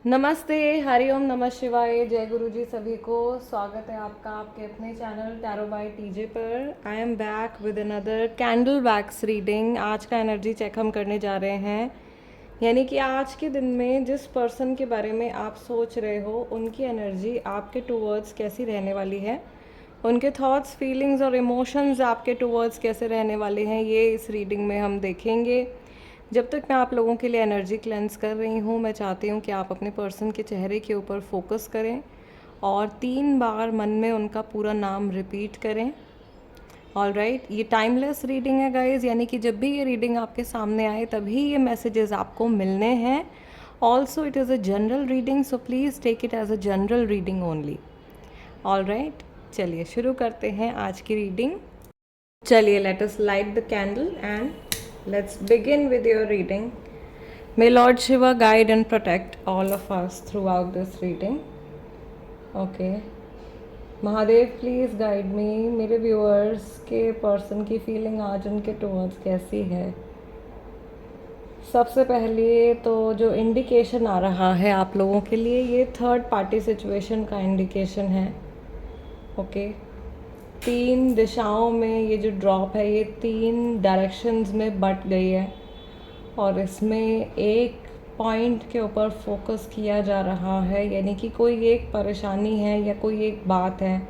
नमस्ते, हरिओम, नमः शिवाय, जय गुरु जी सभी को। स्वागत है आपका आपके अपने चैनल टैरो बाय टीजे पर। I am back with another candle wax reading. आज का एनर्जी चेक हम करने जा रहे हैं, यानी कि आज के दिन में जिस पर्सन के बारे में आप सोच रहे हो उनकी एनर्जी आपके टूवर्ड्स कैसी रहने वाली है, उनके थॉट्स, फीलिंग्स और इमोशंस आपके टूवर्ड्स कैसे रहने वाले हैं, ये इस रीडिंग में हम देखेंगे। जब तक मैं आप लोगों के लिए एनर्जी क्लेंस कर रही हूँ, मैं चाहती हूँ कि आप अपने पर्सन के चेहरे के ऊपर फोकस करें और 3 बार मन में उनका पूरा नाम रिपीट करें। ऑलराइट, ये टाइमलेस रीडिंग है गाइज, यानी कि जब भी ये रीडिंग आपके सामने आए तभी ये मैसेजेस आपको मिलने हैं। Also it is a general reading, so please take it as a general reading only. Alright, चलिए शुरू करते हैं आज की रीडिंग। चलिए, let us light the candle and let's begin with your reading. May Lord Shiva guide and protect all of us throughout this reading. Okay. Mahadev please guide मी। मेरे viewers के person की फीलिंग आज उनके टुवर्ड्स कैसी है। सबसे पहले तो जो इंडिकेशन आ रहा है आप लोगों के लिए, ये थर्ड पार्टी सिचुएशन का इंडिकेशन है। ओके, 3 दिशाओं में ये जो ड्रॉप है ये 3 डायरेक्शंस में बट गई है और इसमें एक पॉइंट के ऊपर फोकस किया जा रहा है, यानी कि कोई एक परेशानी है या कोई एक बात है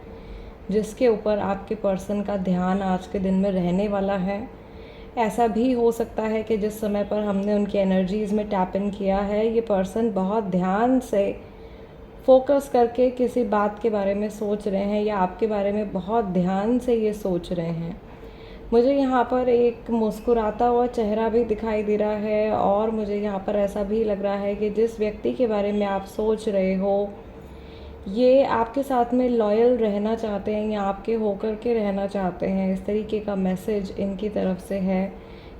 जिसके ऊपर आपके पर्सन का ध्यान आज के दिन में रहने वाला है। ऐसा भी हो सकता है कि जिस समय पर हमने उनकी एनर्जीज़ में टैप इन किया है, ये पर्सन बहुत ध्यान से फोकस करके किसी बात के बारे में सोच रहे हैं या आपके बारे में बहुत ध्यान से ये सोच रहे हैं। मुझे यहाँ पर एक मुस्कुराता हुआ चेहरा भी दिखाई दे रहा है और मुझे यहाँ पर ऐसा भी लग रहा है कि जिस व्यक्ति के बारे में आप सोच रहे हो ये आपके साथ में लॉयल रहना चाहते हैं या आपके होकर के रहना चाहते हैं। इस तरीके का मैसेज इनकी तरफ से है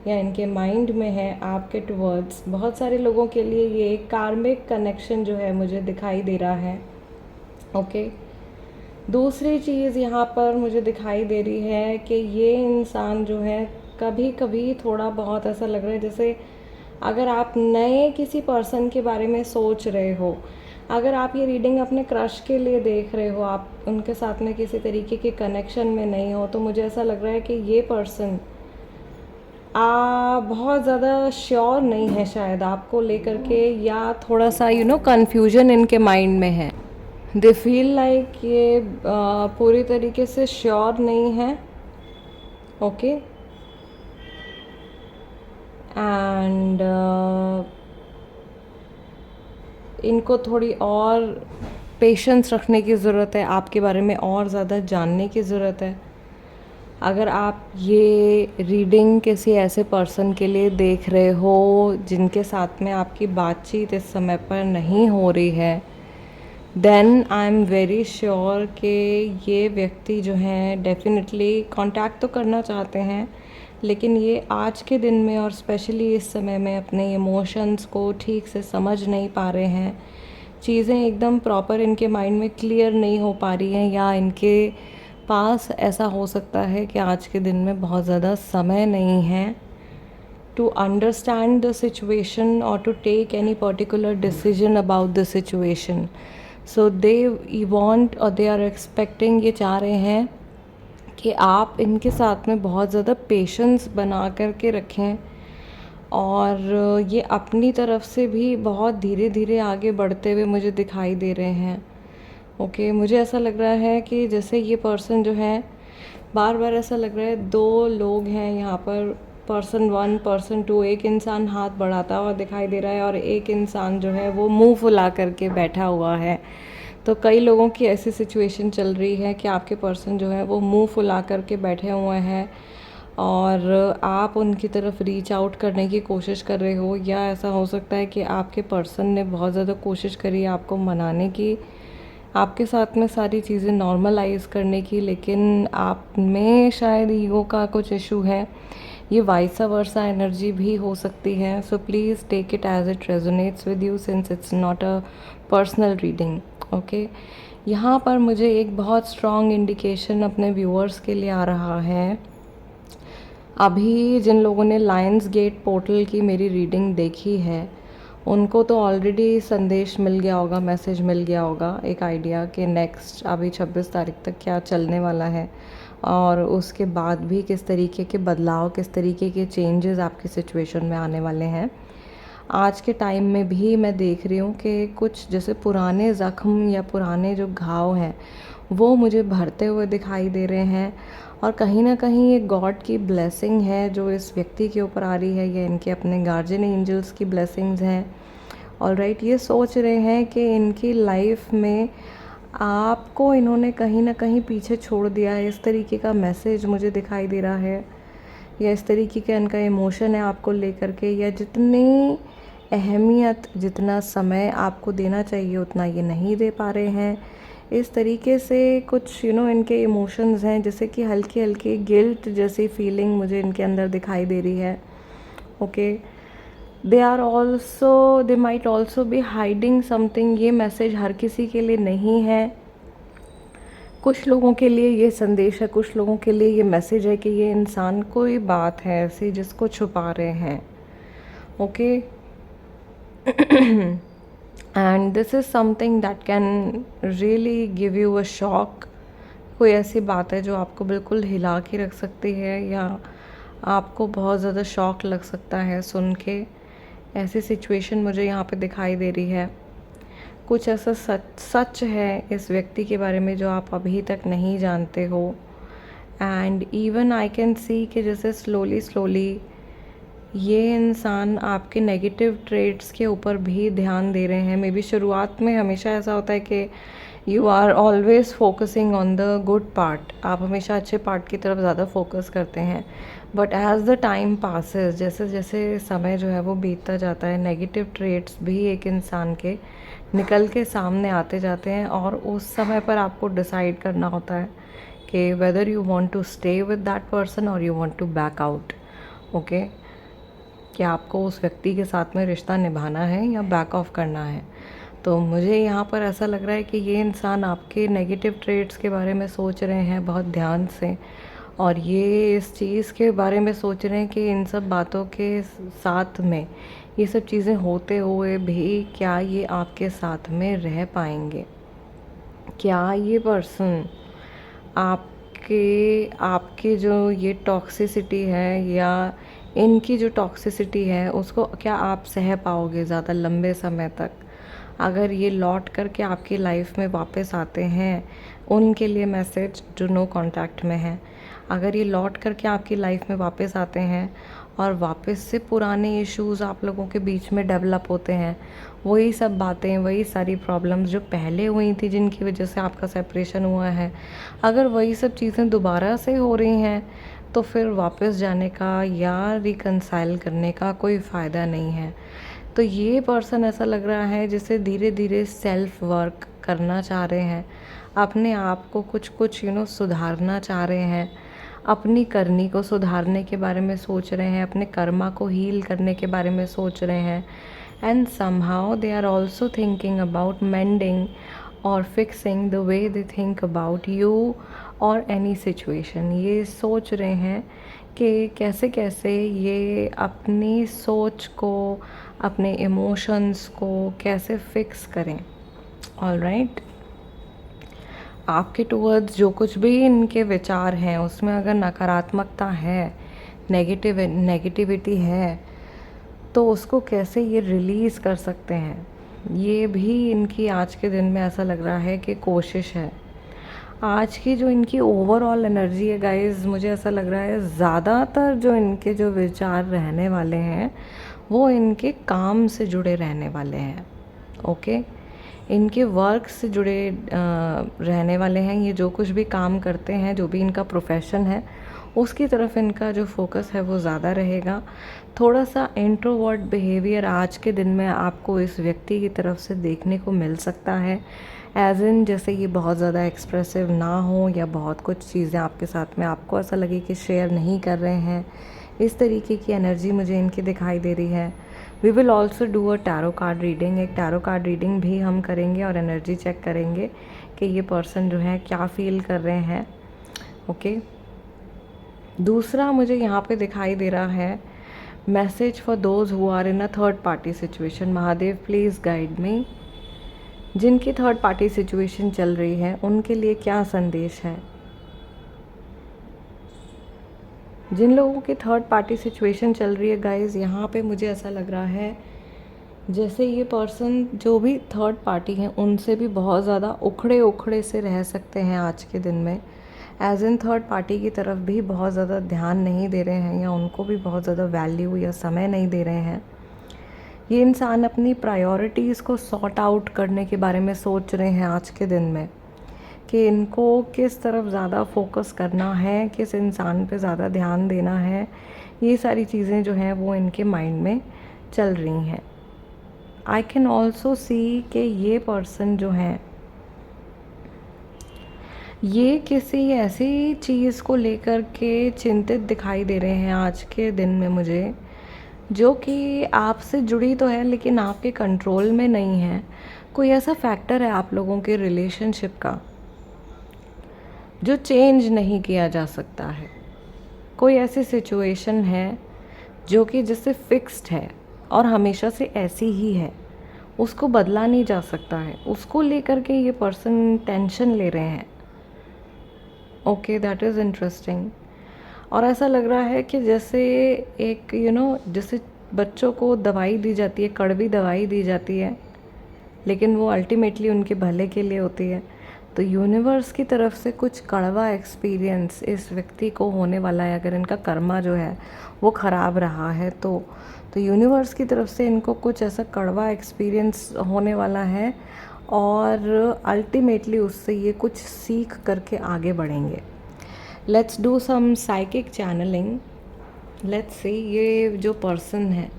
या इनके माइंड में है आपके टुवर्ड्स। बहुत सारे लोगों के लिए ये एक कार्मिक कनेक्शन जो है मुझे दिखाई दे रहा है। ओके, दूसरी चीज़ यहाँ पर मुझे दिखाई दे रही है कि ये इंसान जो है कभी कभी थोड़ा बहुत ऐसा लग रहा है जैसे अगर आप नए किसी पर्सन के बारे में सोच रहे हो, अगर आप ये रीडिंग अपने क्रश के लिए देख रहे हो, आप उनके साथ में किसी तरीके के कनेक्शन में नहीं हो, तो मुझे ऐसा लग रहा है कि ये पर्सन बहुत ज़्यादा श्योर नहीं है शायद आपको लेकर के, या थोड़ा सा कन्फ्यूजन इनके माइंड में है। दे फील लाइक ये पूरी तरीके से श्योर नहीं है। ओके, एंड इनको थोड़ी और पेशेंस रखने की ज़रूरत है, आपके बारे में और ज़्यादा जानने की ज़रूरत है। अगर आप ये रीडिंग किसी ऐसे पर्सन के लिए देख रहे हो जिनके साथ में आपकी बातचीत इस समय पर नहीं हो रही है, then I am very sure कि ये व्यक्ति जो हैं डेफिनेटली कांटेक्ट तो करना चाहते हैं, लेकिन ये आज के दिन में और स्पेशली इस समय में अपने इमोशंस को ठीक से समझ नहीं पा रहे हैं। चीज़ें एकदम प्रॉपर इनके माइंड में क्लियर नहीं हो पा रही हैं, या इनके पास ऐसा हो सकता है कि आज के दिन में बहुत ज़्यादा समय नहीं है to understand the situation or to take any particular decision about the situation. So they want or they are expecting, ये चाह रहे हैं कि आप इनके साथ में बहुत ज़्यादा पेशेंस बना कर के रखें और ये अपनी तरफ से भी बहुत धीरे धीरे आगे बढ़ते हुए मुझे दिखाई दे रहे हैं। ओके, मुझे ऐसा लग रहा है कि जैसे ये पर्सन जो है, बार बार ऐसा लग रहा है 2 लोग हैं यहाँ पर, पर्सन 1 पर्सन 2, एक इंसान हाथ बढ़ाता हुआ दिखाई दे रहा है और एक इंसान जो है वो मुंह फुला करके बैठा हुआ है। तो कई लोगों की ऐसी सिचुएशन चल रही है कि आपके पर्सन जो है वो मुंह फुला करके बैठे हुए हैं और आप उनकी तरफ रीच आउट करने की कोशिश कर रहे हो, या ऐसा हो सकता है कि आपके पर्सन ने बहुत ज़्यादा कोशिश करी आपको मनाने की, आपके साथ में सारी चीज़ें नॉर्मलाइज करने की, लेकिन आप में शायद ईगो का कुछ इशू है। ये वाइस वर्सा एनर्जी भी हो सकती है। So please take it as it resonates with you since it's not a personal reading. Okay, यहाँ पर मुझे एक बहुत स्ट्रॉन्ग इंडिकेशन अपने व्यूअर्स के लिए आ रहा है। अभी जिन लोगों ने लायंस गेट पोर्टल की मेरी रीडिंग देखी है उनको तो ऑलरेडी संदेश मिल गया होगा, मैसेज मिल गया होगा, एक आइडिया कि नेक्स्ट अभी 26 तारीख तक क्या चलने वाला है और उसके बाद भी किस तरीके के बदलाव, किस तरीके के चेंजेस आपकी सिचुएशन में आने वाले हैं। आज के टाइम में भी मैं देख रही हूँ कि कुछ जैसे पुराने ज़ख्म या पुराने जो घाव हैं वो मुझे भरते हुए दिखाई दे रहे हैं, और कहीं ना कहीं ये गॉड की ब्लेसिंग है जो इस व्यक्ति के ऊपर आ रही है, या इनके अपने गार्जियन एंजल्स की ब्लेसिंग्स हैं। ऑलराइट, ये सोच रहे हैं कि इनकी लाइफ में आपको इन्होंने कहीं ना कहीं पीछे छोड़ दिया है, इस तरीके का मैसेज मुझे दिखाई दे रहा है, या इस तरीके का इनका इमोशन है आपको लेकर के, या जितनी अहमियत, जितना समय आपको देना चाहिए उतना ये नहीं दे पा रहे हैं। इस तरीके से कुछ इनके इमोशंस हैं, जैसे कि हल्की हल्की गिल्ट जैसी फीलिंग मुझे इनके अंदर दिखाई दे रही है। Okay, they might also be hiding something. ये मैसेज हर किसी के लिए नहीं है, कुछ लोगों के लिए ये संदेश है, कुछ लोगों के लिए ये मैसेज है कि ये इंसान कोई बात है ऐसी जिसको छुपा रहे हैं। Okay, and this is something that can really give you a shock. कोई ऐसी बात है जो आपको बिल्कुल हिला के रख सकती है, या आपको बहुत ज़्यादा शॉक लग सकता है सुन के। ऐसी सिचुएशन मुझे यहाँ पे दिखाई दे रही है। कुछ ऐसा सच है इस व्यक्ति के बारे में जो आप अभी तक नहीं जानते हो। And even I can see कि जैसे स्लोली ये इंसान आपके नेगेटिव ट्रेड्स के ऊपर भी ध्यान दे रहे हैं। मे बी शुरुआत में हमेशा ऐसा होता है कि you are always focusing on the good part, आप हमेशा अच्छे पार्ट की तरफ ज़्यादा फोकस करते हैं। But as the time passes, जैसे जैसे समय जो है वो बीतता जाता है, नेगेटिव ट्रेड्स भी एक इंसान के निकल के सामने आते जाते हैं, और उस समय पर आपको डिसाइड करना होता है कि whether you want to stay with that person और you want to back out. Okay, कि आपको उस व्यक्ति के साथ में रिश्ता निभाना है या बैक ऑफ करना है। तो मुझे यहाँ पर ऐसा लग रहा है कि ये इंसान आपके नेगेटिव ट्रेड्स के बारे में सोच रहे हैं बहुत ध्यान से, और ये इस चीज़ के बारे में सोच रहे हैं कि इन सब बातों के साथ में, ये सब चीज़ें होते हुए भी क्या ये आपके साथ में रह पाएंगे, क्या ये पर्सन आपके आपके जो ये टॉक्सिसिटी है या इनकी जो टॉक्सिसिटी है उसको क्या आप सह पाओगे ज़्यादा लंबे समय तक। अगर ये लौट करके आपकी लाइफ में वापस आते हैं, उनके लिए मैसेज जो नो कांटेक्ट में है, अगर ये लौट करके आपकी लाइफ में वापस आते हैं और वापस से पुराने इश्यूज़ आप लोगों के बीच में डेवलप होते हैं, वही सब बातें, वही सारी प्रॉब्लम्स जो पहले हुई थी जिनकी वजह से आपका सेपरेशन हुआ है, अगर वही सब चीज़ें दोबारा से हो रही हैं तो फिर वापस जाने का या रिकंसाइल करने का कोई फ़ायदा नहीं है। तो ये पर्सन ऐसा लग रहा है जैसे धीरे धीरे सेल्फ वर्क करना चाह रहे हैं, अपने आप को कुछ कुछ सुधारना चाह रहे हैं, अपनी करनी को सुधारने के बारे में सोच रहे हैं, अपने कर्मा को हील करने के बारे में सोच रहे हैं। And somehow they are also thinking about mending और fixing the way they think about you और एनी सिचुएशन। ये सोच रहे हैं कि कैसे कैसे ये अपनी सोच को, अपने इमोशंस को कैसे फिक्स करें। ऑलराइट, आपके टूवर्ड्स जो कुछ भी इनके विचार हैं उसमें अगर नकारात्मकता है, नेगेटिविटी है, तो उसको कैसे ये रिलीज़ कर सकते हैं, ये भी इनकी आज के दिन में ऐसा लग रहा है कि कोशिश है। आज की जो इनकी ओवरऑल एनर्जी है गाइस, मुझे ऐसा लग रहा है ज़्यादातर जो इनके जो विचार रहने वाले हैं वो इनके काम से जुड़े रहने वाले हैं। ओके, इनके वर्क से जुड़े रहने वाले हैं। ये जो कुछ भी काम करते हैं, जो भी इनका प्रोफेशन है, उसकी तरफ इनका जो फोकस है वो ज़्यादा रहेगा। थोड़ा सा इंट्रोवर्ट बिहेवियर आज के दिन में आपको इस व्यक्ति की तरफ से देखने को मिल सकता है, एज इन जैसे ये बहुत ज़्यादा एक्सप्रेसिव ना हो या बहुत कुछ चीज़ें आपके साथ में आपको ऐसा लगे कि शेयर नहीं कर रहे हैं, इस तरीके की एनर्जी मुझे इनकी दिखाई दे रही है। We will also do a tarot card reading, एक टैरो कार्ड रीडिंग भी हम करेंगे और एनर्जी चेक करेंगे कि ये पर्सन जो है क्या फील कर रहे हैं। ओके, दूसरा मुझे यहाँ पे दिखाई दे रहा है message for those who are in a third party situation. Mahadev please guide me. जिनकी थर्ड पार्टी सिचुएशन चल रही है उनके लिए क्या संदेश है? जिन लोगों की थर्ड पार्टी सिचुएशन चल रही है गाइज़, यहाँ पे मुझे ऐसा लग रहा है जैसे ये पर्सन जो भी थर्ड पार्टी हैं उनसे भी बहुत ज़्यादा उखड़े उखड़े से रह सकते हैं आज के दिन में। एज इन थर्ड पार्टी की तरफ भी बहुत ज़्यादा ध्यान नहीं दे रहे हैं या उनको भी बहुत ज़्यादा वैल्यू या समय नहीं दे रहे हैं। ये इंसान अपनी प्रायोरिटीज़ को सॉर्ट आउट करने के बारे में सोच रहे हैं आज के दिन में, कि इनको किस तरफ ज़्यादा फोकस करना है, किस इंसान पे ज़्यादा ध्यान देना है। ये सारी चीज़ें जो हैं वो इनके माइंड में चल रही हैं। आई कैन ऑल्सो सी कि ये पर्सन जो हैं ये किसी ऐसी चीज़ को लेकर के चिंतित दिखाई दे रहे हैं आज के दिन में मुझे, जो कि आपसे जुड़ी तो है लेकिन आपके कंट्रोल में नहीं है। कोई ऐसा फैक्टर है आप लोगों के रिलेशनशिप का जो चेंज नहीं किया जा सकता है। कोई ऐसी सिचुएशन है जो कि जिससे फिक्स्ड है और हमेशा से ऐसी ही है, उसको बदला नहीं जा सकता है। उसको लेकर के ये पर्सन टेंशन ले रहे हैं। Okay, that is interesting. और ऐसा लग रहा है कि जैसे एक जैसे बच्चों को दवाई दी जाती है, कड़वी दवाई दी जाती है, लेकिन वो अल्टीमेटली उनके भले के लिए होती है। तो यूनिवर्स की तरफ से कुछ कड़वा एक्सपीरियंस इस व्यक्ति को होने वाला है। अगर इनका कर्मा जो है वो ख़राब रहा है तो यूनिवर्स की तरफ से इनको कुछ ऐसा कड़वा एक्सपीरियंस होने वाला है और अल्टीमेटली उससे ये कुछ सीख करके आगे बढ़ेंगे। Let's do some psychic channelling. Let's see ये जो पर्सन है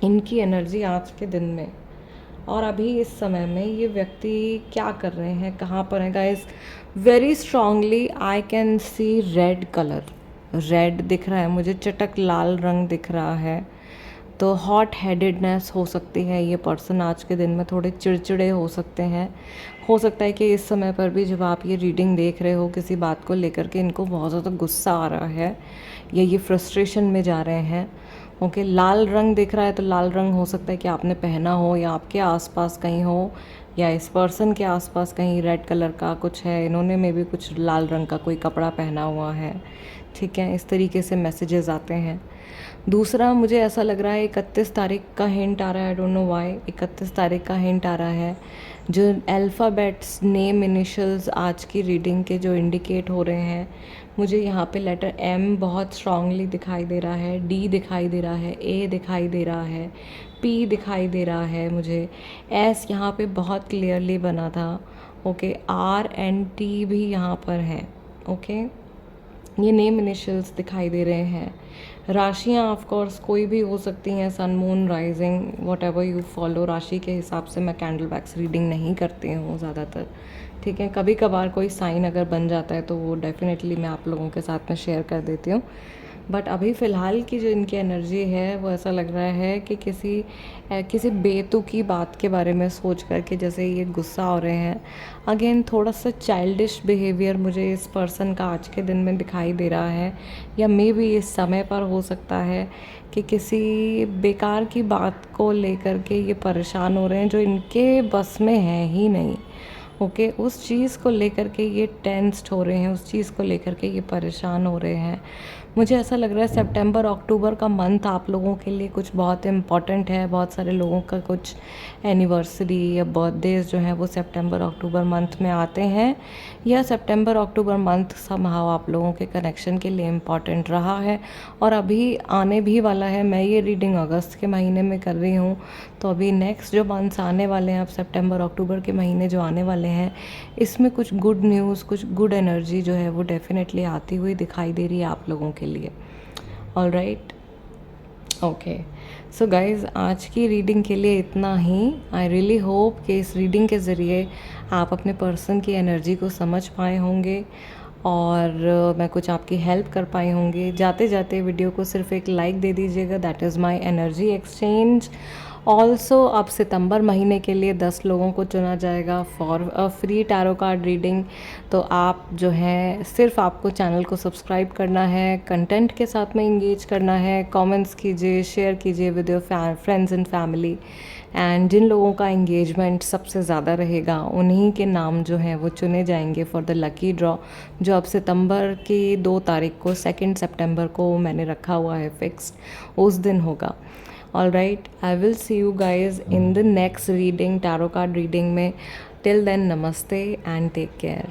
इनकी एनर्जी आज के दिन में और अभी इस समय में ये व्यक्ति क्या कर रहे हैं, कहाँ पर है guys. Very strongly I can see red colour. Red दिख रहा है मुझे, चटक लाल रंग दिख रहा है। तो हॉट हेडेडनेस हो सकती है। ये पर्सन आज के दिन में थोड़े चिड़चिड़े हो सकते हैं। हो सकता है कि इस समय पर भी जब आप ये रीडिंग देख रहे हो किसी बात को लेकर के इनको बहुत ज़्यादा गुस्सा आ रहा है या ये फ्रस्ट्रेशन में जा रहे हैं। ओके, लाल रंग दिख रहा है तो लाल रंग हो सकता है कि आपने पहना हो या आपके आसपास कहीं हो या इस पर्सन के आसपास कहीं रेड कलर का कुछ है। इन्होंने में भी कुछ लाल रंग का कोई कपड़ा पहना हुआ है। ठीक है, इस तरीके से मैसेजेस आते हैं। दूसरा मुझे ऐसा लग रहा है 31 तारीख का हिंट आ रहा है। आई डोंट नो व्हाई 31 तारीख का हिंट आ रहा है। जो अल्फ़ाबेट्स नेम इनिशियल्स आज की रीडिंग के जो इंडिकेट हो रहे हैं, मुझे यहाँ पे लेटर M बहुत स्ट्रांगली दिखाई दे रहा है, D दिखाई दे रहा है, A दिखाई दे रहा है, P दिखाई दे रहा है मुझे, S यहाँ पे बहुत क्लियरली बना था। ओके, R and T भी यहाँ पर है। ओके, ये नेम इनिशियल्स दिखाई दे रहे हैं। राशियाँ ऑफ कोर्स कोई भी हो सकती हैं, sun moon rising whatever you follow. राशि के हिसाब से मैं कैंडल वैक्स रीडिंग नहीं करती हूँ ज़्यादातर। ठीक है, कभी कभार कोई साइन अगर बन जाता है तो वो डेफिनेटली मैं आप लोगों के साथ में शेयर कर देती हूँ। बट अभी फ़िलहाल की जो इनकी एनर्जी है वो ऐसा लग रहा है कि किसी बेतुकी बात के बारे में सोच करके जैसे ये गुस्सा हो रहे हैं। अगेन थोड़ा सा चाइल्डिश बिहेवियर मुझे इस पर्सन का आज के दिन में दिखाई दे रहा है, या मे बी इस समय पर हो सकता है कि किसी बेकार की बात को लेकर के ये परेशान हो रहे हैं जो इनके बस में है ही नहीं। ओके, उस चीज़ को लेकर के ये टेंस्ड हो रहे हैं, उस चीज़ को लेकर के ये परेशान हो रहे हैं। मुझे ऐसा लग रहा है सितंबर अक्टूबर का मंथ आप लोगों के लिए कुछ बहुत इम्पॉर्टेंट है। बहुत सारे लोगों का कुछ एनिवर्सरी या बर्थडेज जो हैं वो सितंबर अक्टूबर मंथ में आते हैं, या सितंबर अक्टूबर मंथ समहाउ आप लोगों के कनेक्शन के लिए इम्पॉर्टेंट रहा है और अभी आने भी वाला है। मैं ये रीडिंग अगस्त के महीने में कर रही हूँ, तो अभी नेक्स्ट जो मंथ्स आने वाले हैं, अब सितंबर अक्टूबर के महीने जो आने वाले हैं, इसमें कुछ गुड न्यूज़, कुछ गुड एनर्जी जो है वो डेफिनेटली आती हुई दिखाई दे रही है आप लोगों के लिए। All right, okay, so guys आज की रीडिंग के लिए इतना ही। आई रियली होप कि इस रीडिंग के ज़रिए आप अपने पर्सन की एनर्जी को समझ पाए होंगे और मैं कुछ आपकी हेल्प कर पाई होंगी। जाते जाते वीडियो को सिर्फ एक लाइक दे दीजिएगा, that is my energy exchange. Also अब सितंबर महीने के लिए 10 लोगों को चुना जाएगा for a free tarot card reading. तो आप जो है सिर्फ आपको चैनल को सब्सक्राइब करना है, कंटेंट के साथ में इंगेज करना है, कमेंट्स कीजिए, शेयर कीजिए with your friends and family. And जिन लोगों का इंगेजमेंट सबसे ज़्यादा रहेगा उन्हीं के नाम जो हैं वो चुने जाएंगे फॉर द लकी ड्रॉ, जो अब सितंबर की 2 तारीख को 2 सितंबर को मैंने रखा हुआ है फिक्स्ड, उस दिन होगा। All right, I will see you guys in the next reading, tarot card reading में। टिल देन नमस्ते एंड टेक केयर।